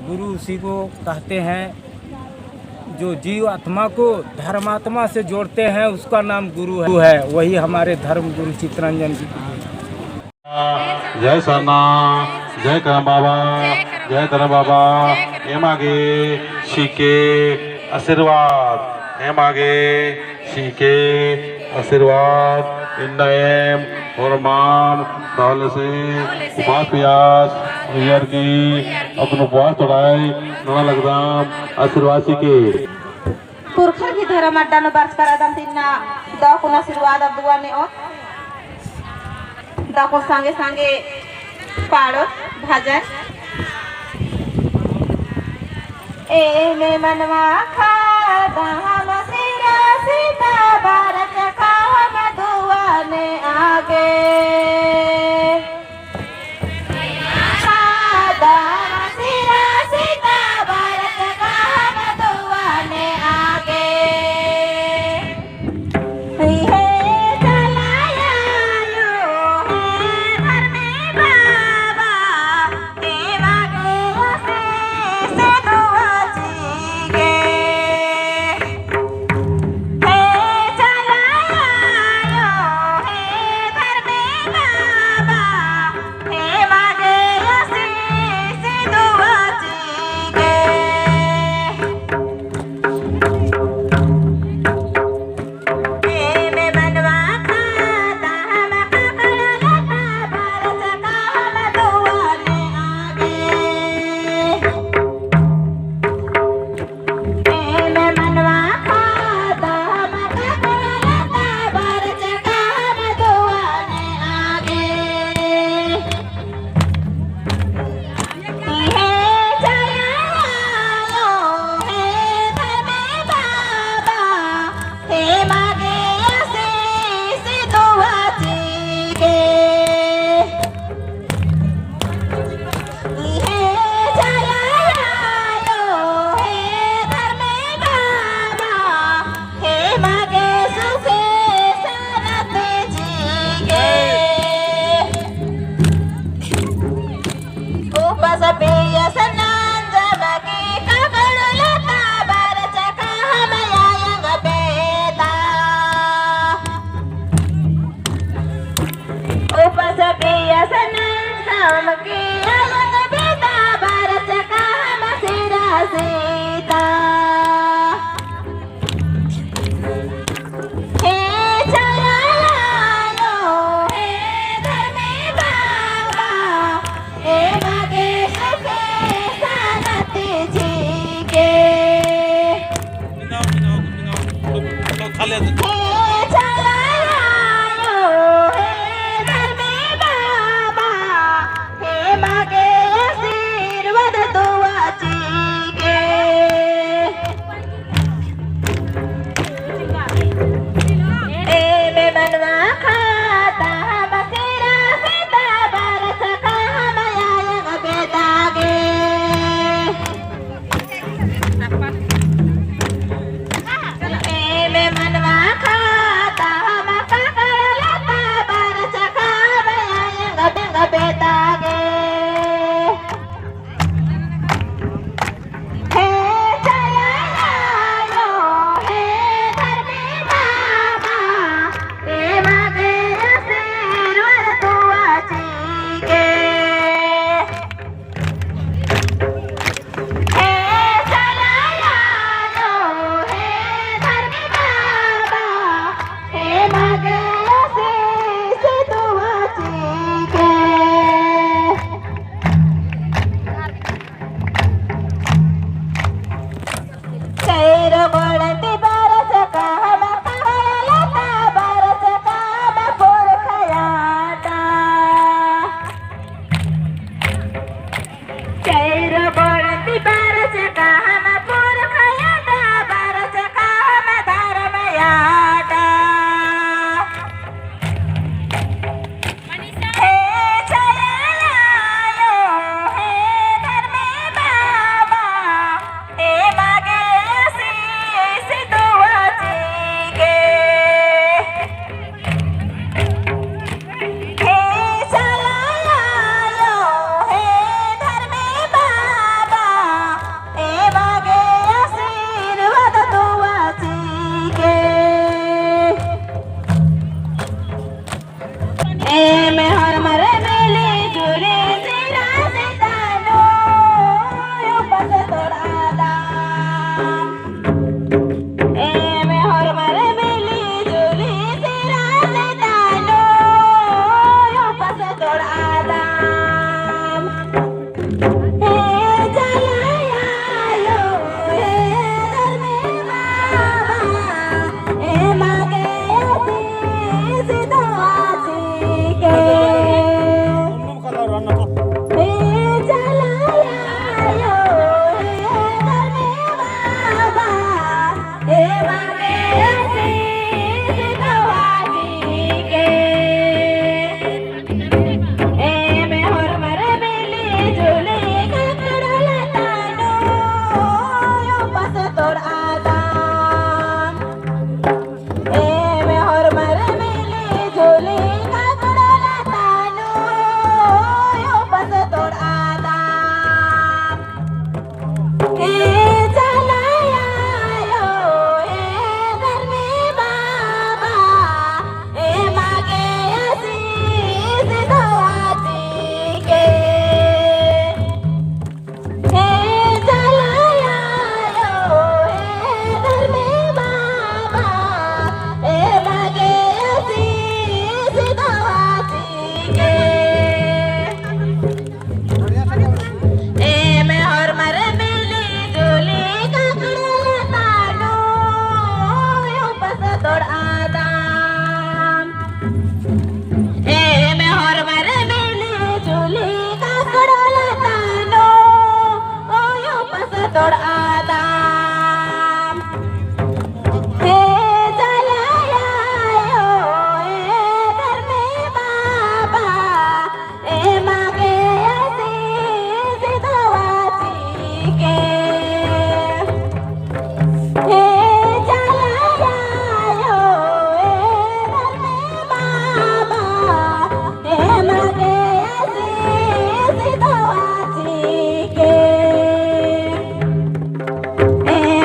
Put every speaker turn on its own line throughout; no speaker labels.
गुरु उसी को कहते हैं। जो जीव आत्मा को धर्मात्मा से जोड़ते हैं उसका नाम गुरु है। वही हमारे धर्म गुरु चित्तरंजन जी।
जय सरना, जय करम बाबा, जय करम बाबा। हे मागे शीके आशीर्वाद, हे मागे शीके आशीर्वाद। इन्नयम और माम दौल से उपवास प्यास यार की अपन उपवास तोड़ाए नवा लगदाम आशीर्वाद के
पुरखा की धर्म अड्डा न बर्स करा दम तिन्ना दा को आशीर्वाद अब दुआ ने ओ दा को संगे संगे पाड़ो भजन ए में मनवा खा दाम सिरा सीता भारत का हम दुआ ने आगे तोड़ आदाम हे चलाया घर में बाबा ए मागे असीस दवाची के हे चलाया घर में बाबा ए मागे असीस दवाची के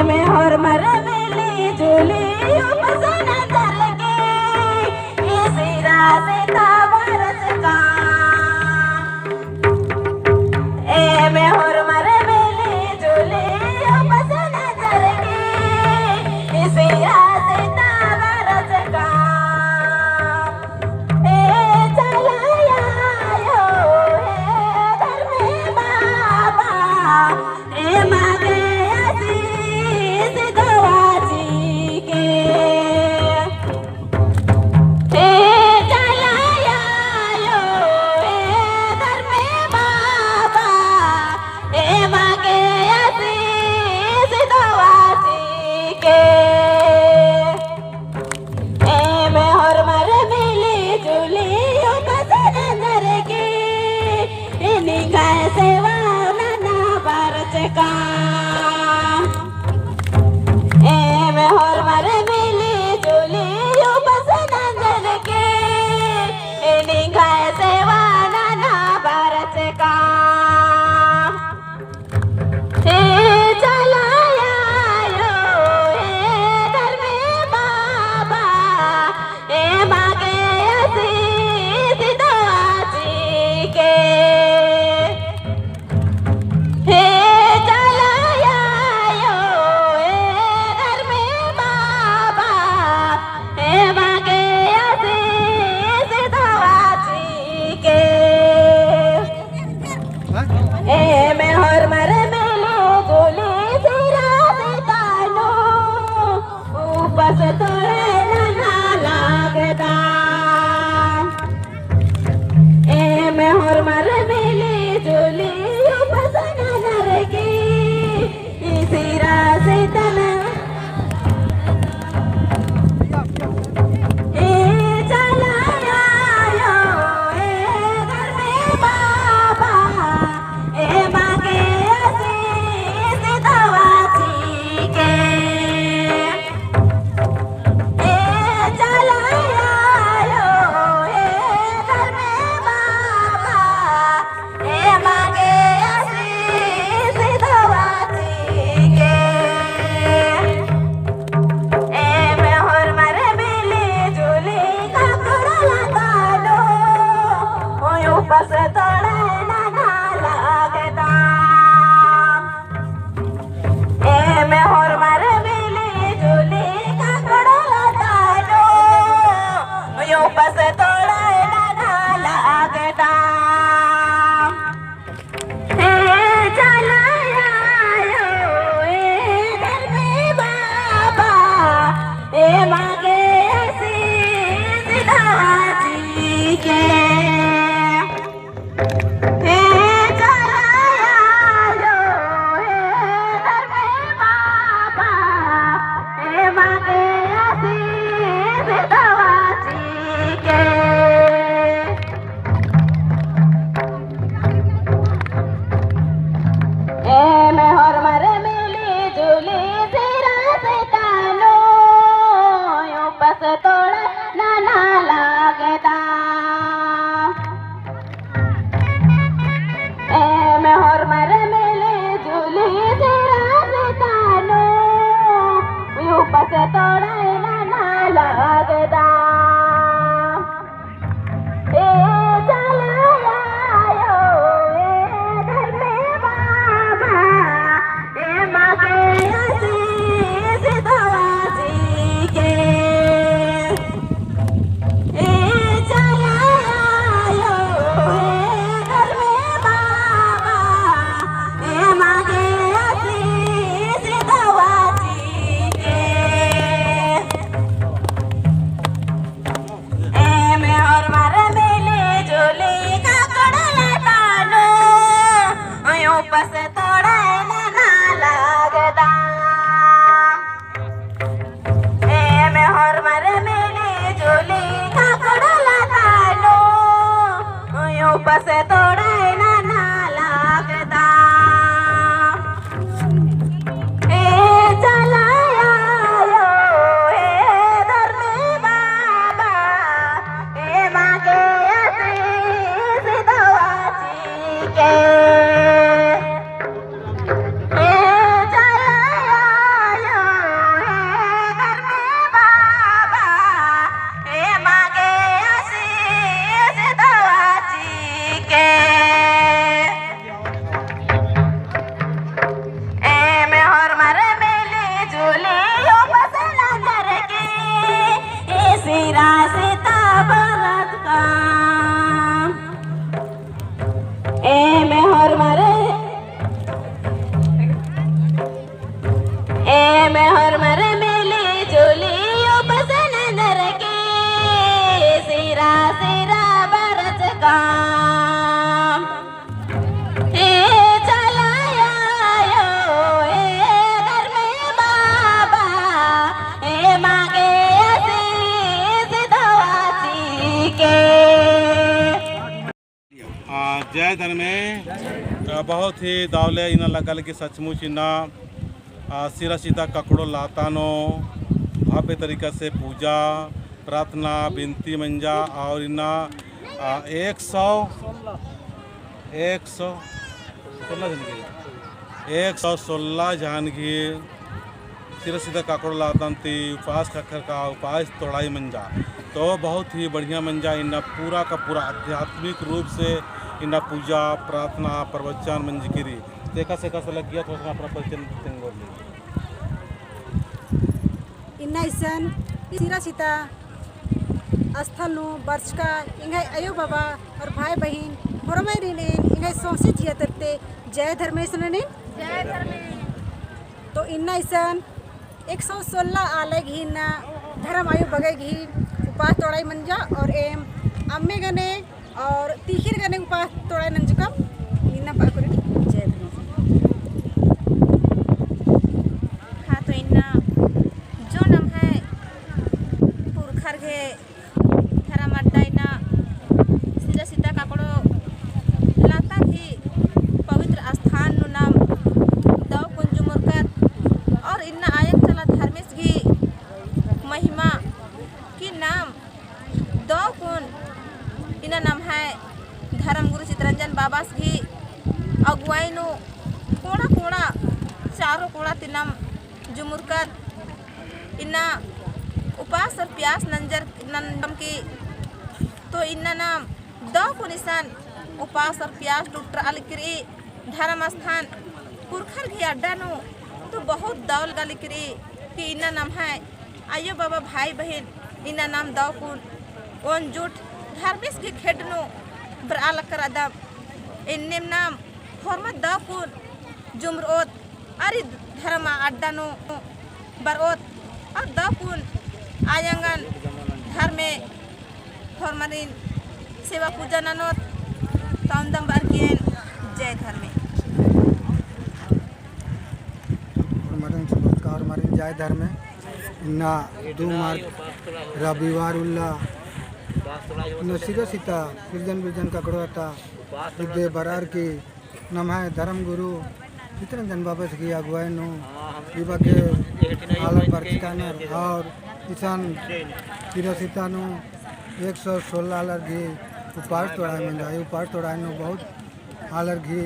में और मर मिली जुली उपसन चल के इसी रास्ता बरस का में और मर मिली जुली उपसन चल के इसी रास्ता बरस का चलाया घर में बाबा मागे दवाची के चलाया घर में बाबा मागे असीस दवाची के में और मर मिली जुली उपसन नर की निगाह सेवा नाना बरस का में और मर मिली जुली उपसन नर के निगाह सेवा नाना बरस का चलाया घर में बाबा मागे असीस दवाची के चलाया से तोड़े ना लागदा ए चलाया यो ए धर्मी बाबा ए मागे असीस दवाची के
जय धर्म में बहुत ही दावले इन लगल कि सचमुच इना सिरा सीधा ककड़ो लातानो भव्य तरीका से पूजा प्रार्थना विनती मंजा और इना 116 जानगी सिरा सीधा ककड़ो लातन ती उपवास खखर का उपवास तोड़ाई मंजा तो बहुत ही बढ़िया मंजा इना पूरा का पूरा आध्यात्मिक रूप से इना पूजा प्रार्थना प्रवचन मंजगिरी देखा से कैसा लग गया थोड़ा अपना प्रवचन
इन्ना इसन सिरा सीता स्थल नु वर्ष का इंगे अयो बाबा और भाई बहन होरमे रिने इंगे सोसे जिया तरते जय धर्मेश ने जय धर्मेश तो इन्ना इसन 116 आले घी ना धर्म आयु बगे घी उपास तोड़ाई मंजा और एम अम्मे गने और तीखिर गने उपास तोड़ाई नंजुकम इन्ना पाकुरे जय धर्मेश।
हाँ तो इन्ना जो नाम है पुरखर के धर्म अड्डा इन्ना सिरा सीता काकड़ो लाता ही पवित्र स्थान नु नाम दव कुंज मुरकर और इन्ना आयक चला धर्मेश की महिमा की नाम दव कुन इन्ना नाम है धर्म गुरु चितरंजन बाबा की अगुवाई नु कोड़ा कोड़ा चारों कोड़ा तिनाम जुमुरकर इन्ना उपास और प्यास नंजर नंदम की तो इन्ना नाम दो को निशान उपास और प्यास डॉक्टर अलिक्री धर्म स्थान पुरखर की अड्डा नु तो बहुत दौल गलिक्री कि इन्ना नाम है आयो बाबा भाई बहन इन्ना नाम दो कुन ओन जुट धर्मेश की खेडनो ब्राल कर अदब इन्नेम नाम फॉर्मत दो कुन जुमरोत अरे धर्म अड्डा नो बरोत और दो कुन आयंगन धर्मे फॉर्मरिन सेवा पूजा ननोत तांदम बारकियन जय धर्मे
और मरिन जय धर्मे इन्ना 2 मार्च रविवार उल्ला सिरा सीता सृजन विजन ककड़ोता विद्य बरार की नम है धर्म गुरु चितरंजन बाबा की अगुवाई नु विवाह के आलम बरकानर और किसान सिरा सीता नु 116 आलर घी उपास तोड़ाई मंजाई उपास तोड़ाई नु बहुत आलर घी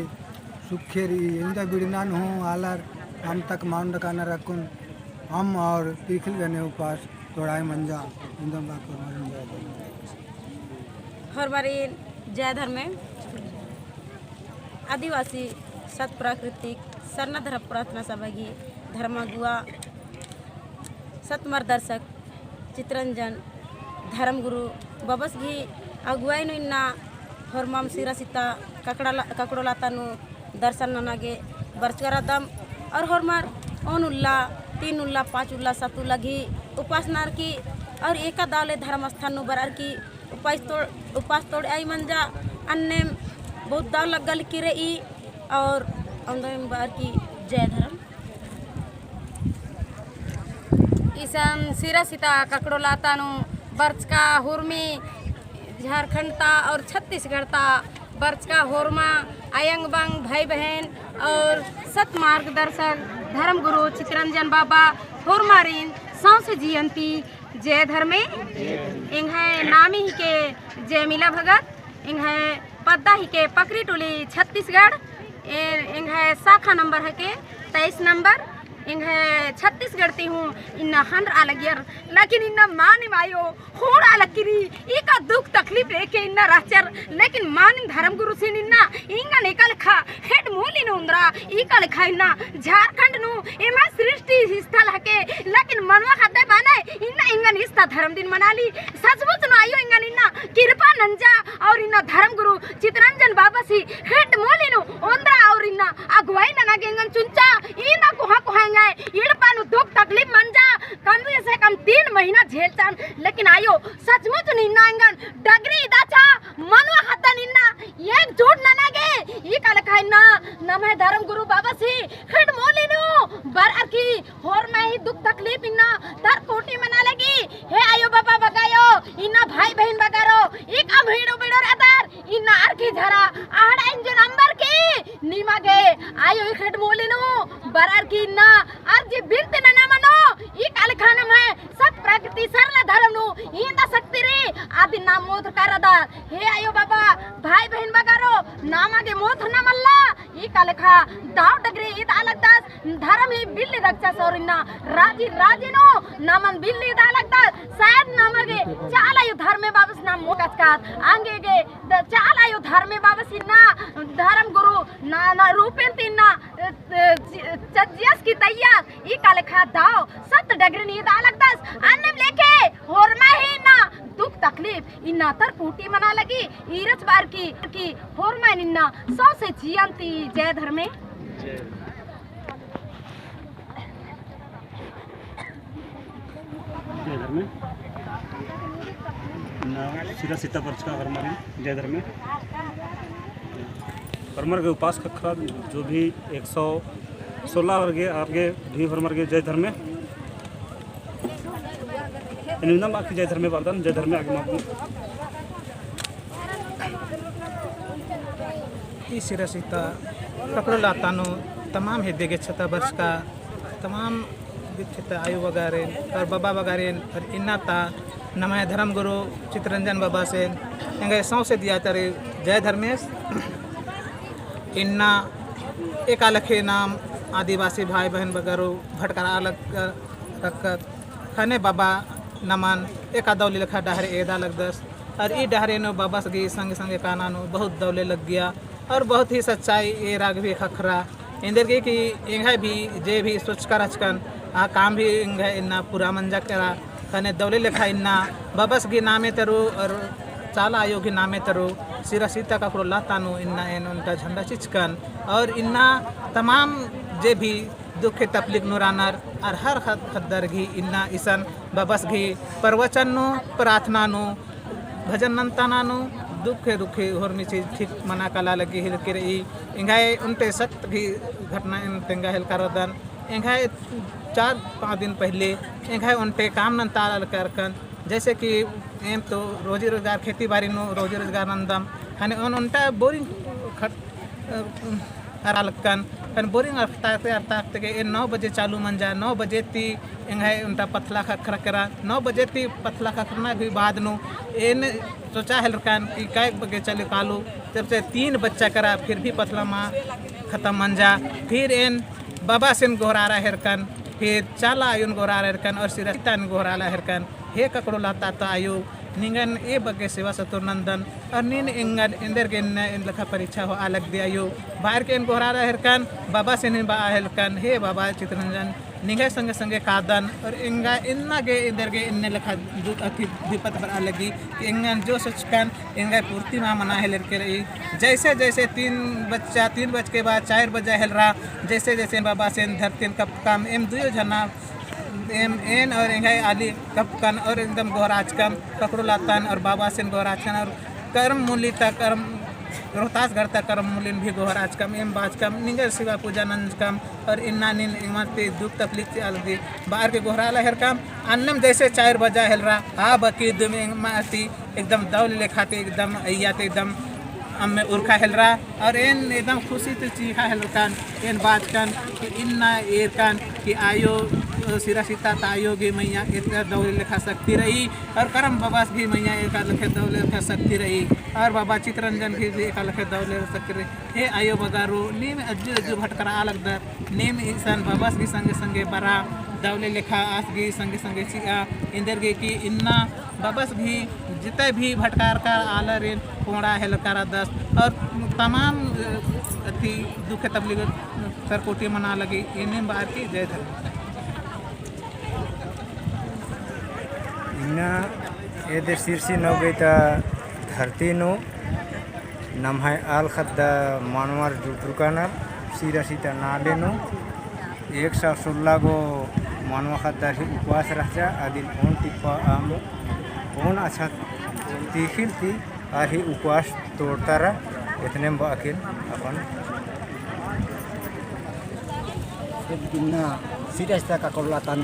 सुखेरी इंदा बिड़नान हो आलर हम तक मान रखाना रखुन हम और तीखल गने उपास तोड़ाई मंजा इंदम बाको
हरबारीन जय धर्म में आदिवासी सत प्राकृतिक सरना धर्म प्रार्थना सभा की धर्मगुआ सतमर दर्शक चितरंजन धर्म गुरु बबस घी अगुवाई नु इन्ना हरमाम सिरा सीता ककड़ो लाता नु दर्शन ननागे बरचकरा दम और हरमार 1 उल्ला 3 उल्ला 5 उल्ला 7 उल्ला घी उपासनार की और एका दावले धर्म स्थान नु बरार की उपास तोड़ आई मंजा अन्य बहुत दाव लगल की रही और अंदर बार की जय धर्म
ईसन सिरा सीता ककड़ो लाता नु बर्च का हुरमी झारखंड ता और छत्तीसगढ़ ता वर्ष का होरमा आयंग बांग भाई बहन और सत मार्गदर्शक धर्म गुरु चितरंजन बाबा होरमारिन सौसे जियंती जय धर्मे इंग है नामी ही के जय मिला भगत इंग है पद्दा ही के पकड़ी टोली छत्तीसगढ़ इंग है शाखा नंबर है के 23 नंबर इंग है छत्तीसगढ़ ती हूँ इन्ना हंड्र अलगियर लेकिन इन्ना मान मायो होड़ अलगिरी इका दुख तकलीफ लेके इन्ना राचर लेकिन मान धर्म गुरु से इन्ना इंगा निकल खा हेड मोली नूंद्रा इका लिखा इन्ना झारखंड नु इमा सृष्टि स्थल हके लेकिन मनवा खाते बने इन्ना इंगा निस्ता धर्म दिन मना ली सचमुच न आयो इंगा इन्ना कृपा नंजा और इन्ना धर्म गुरु चितरंजन बाबा सी हेड मोली नु ओंद्रा और इन्ना अगुवाई ना गेंगन चुंचा इना कोहा कोहा इड़पानु दुख तकलीफ मंजा कम से कम 3 महीना झेल चान लेकिन आयो सचमुच निन्ना इंगन डगरी दाचा मनवा खाता निन्ना एक झूठ ना नागे ई काल खाइना नम है धर्म गुरु बाबा सी खड मोलिनु बरार की होर में ही दुख तकलीफ इन्ना तर कोटी मना लगी हे आयो बाबा बगायो इन्ना भाई बहन बगारो ई का भीड़ो बिड़ो रहतर इन्ना आर की झरा आड़ा इंजन नंबर की नीमा गे आयो ई खड मोलिनु बरार की इन्ना अर्जी बिनते ना मनो ई काल खाना में सब प्रकृति सरल धर्म नु इंदा शक्ति रे आदि नाम मोथ करदा हे आयो बाबा भाई बहन बगारो नामा के मोथ न मल्ला ई काल खा दाव डगरे ई दालक दास धर्म ही बिल्ली रक्षा सौरिना राजी राजी नो नामन बिल्ली दालक दास शायद नामगे चालायो धर्म में बाबस नाम मोकस का आंगे गे चालायो धर्म में बाबस इन्ना धर्म गुरु ना रूपेन तिन्ना चजियस की तैयार ई काले खा दाव सत डगरे नी दालक दास अन्नम लेके होरमा ही ना दुख तकलीफ इन्ना तर पूटी मना लगी ईरच बार की होरमा निन्ना सौ से जियंती जय धर्मे
जय धर्मे सीधा सीता पर्च का हरमारी जय धर्मे हरमर के उपास खखरा जो भी 116 वर्गे आगे भी हरमर के जय धर्मे निम्नम आके जय धर्मे वर्धन जय धर्मे आगे मापू
ई सिरा सीता कपड़ो लातानो तमाम है देगे छता वर्ष का तमाम छता आयु वगैरह और बाबा वगैरह और इन्ना ता नमः धर्म गुरु चितरंजन बाबा से एंगे सौ से दिया तारे जय धर्मेश इन्ना एक अलग नाम आदिवासी भाई बहन वगैरह भटकरा अलग रख खने बाबा नमन एक दौले लखा डहरे एदा लग दस और ई डहरे नो बाबा सगी संगे संगे काना नो बहुत दौले लग गया और बहुत ही सच्चाई ए राग भी खखरा इंदर के कि इंगा भी जे भी सोच कर अचकन आ काम भी इंगा इन्ना पूरा मंजा करा खने दौले लिखा इन्ना बाबा सगी नामे तरो और चाला आयोग नामे तरो सिरा सीता का प्रो लातानो इन्ना इन उनका झंडा चिचकन और इन्ना तमाम जे भी दुख तकलीफ नुरानर और हर खद्दर घी इन्ना ईसन बबस घी प्रवचन नो प्रार्थना नो भजन नंताना नो दुखे दुखे और नीचे ठीक मना कला लगी हिल के रही इंगाए उनते सत्य भी घटना इन तेंगा हिल करदन इंगाए 4-5 दिन पहले इंगाए उनते काम नंताल करकन जैसे कि एम तो रोजी रोजगार खेती बाड़ी नो रोजी रोजगार नंदम हने उनटा बोरिंग अरालकन कन बोरिंग अर्थात के 9 बजे चालू मन जा 9 बजे ती इंगाए उनटा पथला खखरा करा 9 बजे ती पथला खखरना भी बाद नो इन सोचा हलकन कि काय बगे चले कालू जब से 3 बच्चा करा फिर भी पथला माँ खत्म मन जा फिर इन बाबा सेन गोहरारा हेरकन फिर चाला आयुन गोहरारा हेरकन और सिरस्तान गोहराला हेरकन हे ककड़ो लाता तो आयु निंगन ए बगे सेवा सतुरनंदन और नीन इंगन इंदर के इन लखा परीक्षा हो अलग दिया आयु बाहर के इन गोहरारा हेरकन बाबा से निबा हेरकन हे बाबा चितरंजन निंगे संगे संगे कादन और इंगा इन्ना के इंदर के इन्ने लखा अति विपत पर अलगी इंगन जो सोचकन इंगा पूर्ति माँ मना है लड़के रही जैसे जैसे 3 बज के बाद 4 बजे हेल रहा जैसे जैसे बाबा से धरती कप काम एम दुयो जना एम एन और इंगा आली कपकन और एकदम गोहराज कम ककड़ो लातन और बाबा से गोहराजकन और कर्म मूली तक कर्म रोहतास घर तक कर्म मूलिन भी गोहराज कम एम बाज कम निंगर शिवा पूजा नंद कम और इन्ना निन इमती दुख तकलीफ अलगी बाहर के गोहराला हेर कम अन्नम जैसे 4 बजा हेल रहा आ बकी दुम माती एकदम दौल लेखाते एकदम अयाते एकदम अम्मे उर्खा हेलरा और इन एकदम खुशी तो चीखा हेलकान इन बात कन कि इन्ना एरकान कि आयो सिरा सीता तायो गे मैया एरका दौले लेखा सकती रही और करम बाबा भी मैया एका लेखे दौले लेखा सकती रही और बाबा चित्रंजन भी एका लेखे दौले सकती रही हे आयो बगारो नीम अज्जू अज्जू भटकरा अलग दर नीम इंसान बाबा भी संगे संगे बरा दौले लेखा आस गी संगे संगे चिया इंदर गे की इन्ना बाबस भी जिते भी भटकार का आला रेन कोड़ा हेलकारा दस और तमाम अति दुखे तबलीग सरकोटी मना लगी इन्हें बार की जय धर्म
इन्ना एदे सिरसी नौगैता धरती नो नमहाय आल खद्दा मानवार जुटरुकाना सिरा सीता नाले नो 116 गो मानवा खद्दा ही उपवास रचा आदिन ओन टिप्पा आम ओन अच्छा तीखिल थी और ही उपवास तोड़ता रहा इतने में बाकिल अपन
इन्ना सीधा सीधा का कोला तान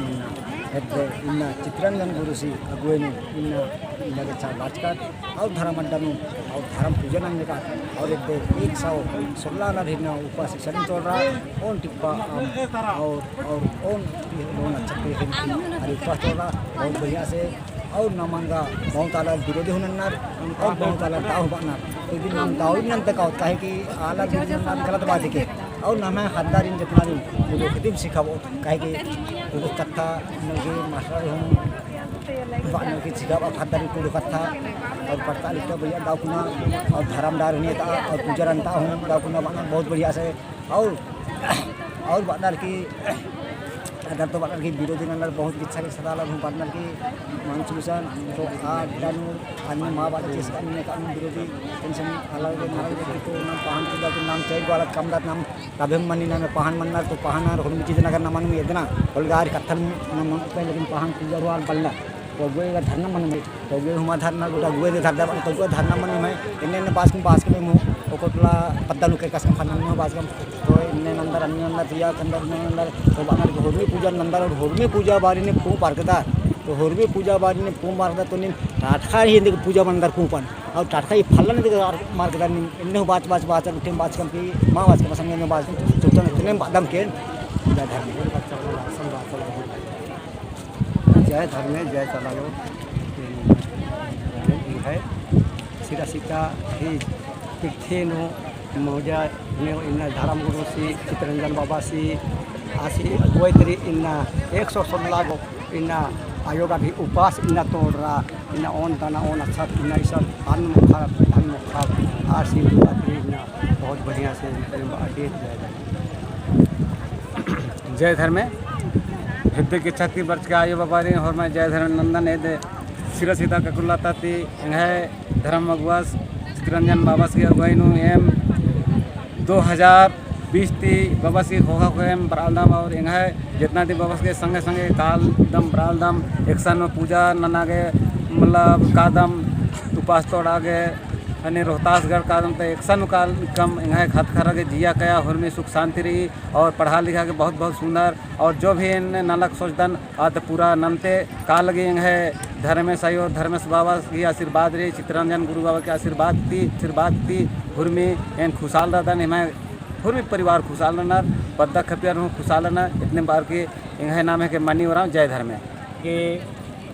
इन्ना चित्रंजन गुरु सी अगुएनु इन्ना लगे चार बाजकर और धर्म अड्डानु और धर्म पूजन का और 116 ना भेजना उपवास शरीर तोड़ रहा ओन टिप्पा और ओन अच्छा और उपवास तोड़ रहा बहुत बढ़िया से और नामांगा बहुत अलग विरोधी हुनर और बहुत अलग दाव बनना तो दिन नाम दाव भी नंतर का है कि अलग नाम गलत बात है और नाम है हद्दारिन जितना दिन वो खितिम सिखाओ कहे कि वो कथा नगे मास्टर हम बानों की सिखा और हद्दारी को कथा और पढ़ता लिखता बढ़िया दावकुना और धर्मदार होने था और पूजरनता हूँ दावकुना बाना बहुत बढ़िया से और बानर की अगर तो बानर की विरोधी नंबर बहुत इच्छा के सदा लग बानर की मानसूसन तो आदमी माँ बाप जिसका कानून विरोधी टेंशन अलग तो नाम पहान पूजा तो नाम चाहिए वाला कम दात नाम तभी मनी नाम पहान मनना तो पहान और होली चीज़ नगर नाम में इतना होलगार कत्थन नाम लेकिन पहान पूजा हुआ बल्ला तो gue का धरना मन में तो gue हुआ धरना गोटा gue दे धरना तो gue धरना मन में इन्हें पास के में ओकोटला पत्ता लुके कसम खाना में पास कम तो इन्हें नंदर अन्य अंदर दिया कंदर में अंदर तो बानर के होरमी पूजा नंदर और होरमी पूजा बारी ने पू पारकदा तो होरमी पूजा बारी ने पू मारदा तो निन टाटखा ही हिंदी पूजा मंदर पूपन और टाटखा ही फलन दे मारकदा निन इन्हें बाच उठे बाच कम की माँ बाच के पसंद में बाच तो इतने बादम के जय धर्म जय चलाओ है सीधा सीधा ही तीर्थे नो मौजा ने इन्ना धर्म गुरु सी चित्रंजन बाबा सी आसी अगुवाई तरी इन्ना 116 गो इन्ना आयोगा भी उपवास इन्ना तोड़ रहा इन्ना ओन दाना ओन अच्छा इन्ना ऐसा धन मुखा आसी इन्ना बहुत बढ़िया से
जय धर्म हिद्दे के 36 वर्ष के आयु बाबा ने और मैं जय धर्म नंदन है सिरा सीता का कुल्लाता थी है धर्म अगुवास चित्रंजन बाबा की अगुवाई नु एम 2020 थी बाबा की होगा को एम बरालदाम और है जितना थी बाबा के संगे संगे काल दम बरालदाम एक सन में पूजा ननागे मतलब कादम उपास तोड़ा गए अने रोहतासगढ़ कादम तो एक सन काल कम है खत खरा के जिया कया और में सुख शांति रही और पढ़ा लिखा के बहुत बहुत सुंदर और जो भी इन नालक सोचदन आज पूरा नमते का लगे है धर्मेश आई और धर्मेश बाबा की आशीर्वाद रही चित्रंजन गुरु बाबा के आशीर्वाद थी हुरमी इन खुशहाल रहता मैं हुरमी परिवार खुशहाल रहना पद्दा खपियर हूँ खुशहाल रहना इतने बार के है नाम है कि मनी हो रहा हूँ जय धर्म के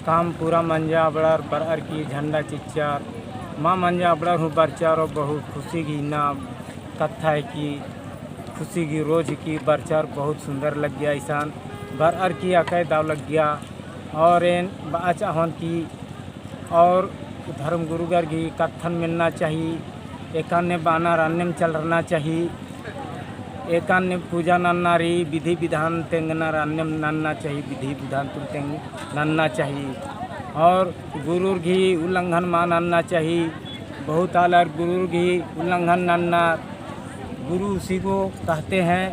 काम पूरा मंजा बड़ा बरर की झंडा चिच्चार माँ मंजा बड़ा हूँ बरचार और बहुत खुशी की ना कथा की खुशी की रोज की बरचार बहुत सुंदर लग गया ईशान बरर की अकय दाव लग गया और इन बाचाहन की और धर्म गुरुगर की कथन मिलना चाहिए एकान्य बानर अन्य में चल रहना चाहिए एकान्य पूजा नन्ना रही विधि विधान तेंगना अन्य नन्ना चाहिए विधि विधान तुम तेंग नन्ना चाहिए और गुरु की उल्लंघन मान नन्ना चाहिए बहुत आलर गुरु की उल्लंघन नन्ना गुरु उसी को कहते हैं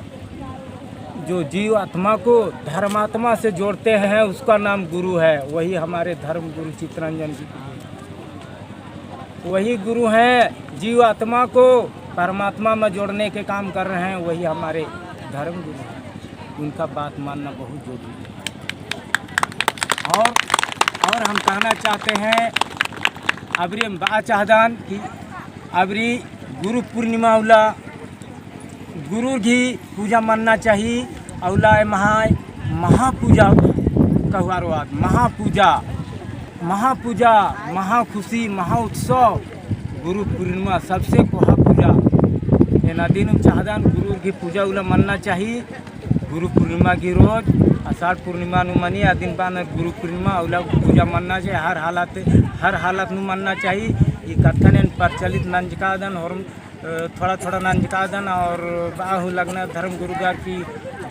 जो जीव आत्मा को धर्मात्मा से जोड़ते हैं उसका नाम गुरु है वही हमारे धर्म गुरु चित्रंजन जी वही गुरु हैं जीव आत्मा को परमात्मा में जोड़ने के काम कर रहे हैं वही हमारे धर्म गुरु हैं उनका बात मानना बहुत जरूरी है और हम कहना चाहते हैं अबरी बाचाहदान की अबरी गुरु पूर्णिमा उला गुरु की पूजा मानना चाहिए। औला महापूजा कहवार महापूजा महाखुशी महाउत्सव गुरु पूर्णिमा सबसे कोहा पूजा एना दिन चाहदान गुरु की पूजा उला मानना चाहिए। गुरु पूर्णिमा की रोज आषाढ़ पूर्णिमा नु मनी आ दिन बाद गुरु पूर्णिमा उला पूजा मानना चाहिए। हर हालत नु मानना चाहिए। ये कथन प्रचलित नंजकादन और थोड़ा नंजकादन और बाहु लगना धर्म गुरु की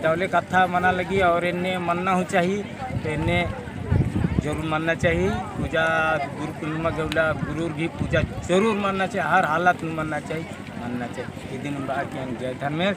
दौले कथा मना लगी और इन्हें मानना हो चाहिए। तो इन्हें जरूर मानना चाहिए। पूजा गुरु पूर्णिमा के उला गुरु की पूजा जरूर मानना चाहिए। हर हालत में मानना चाहिए। ये दिन हम जय धर्मेश।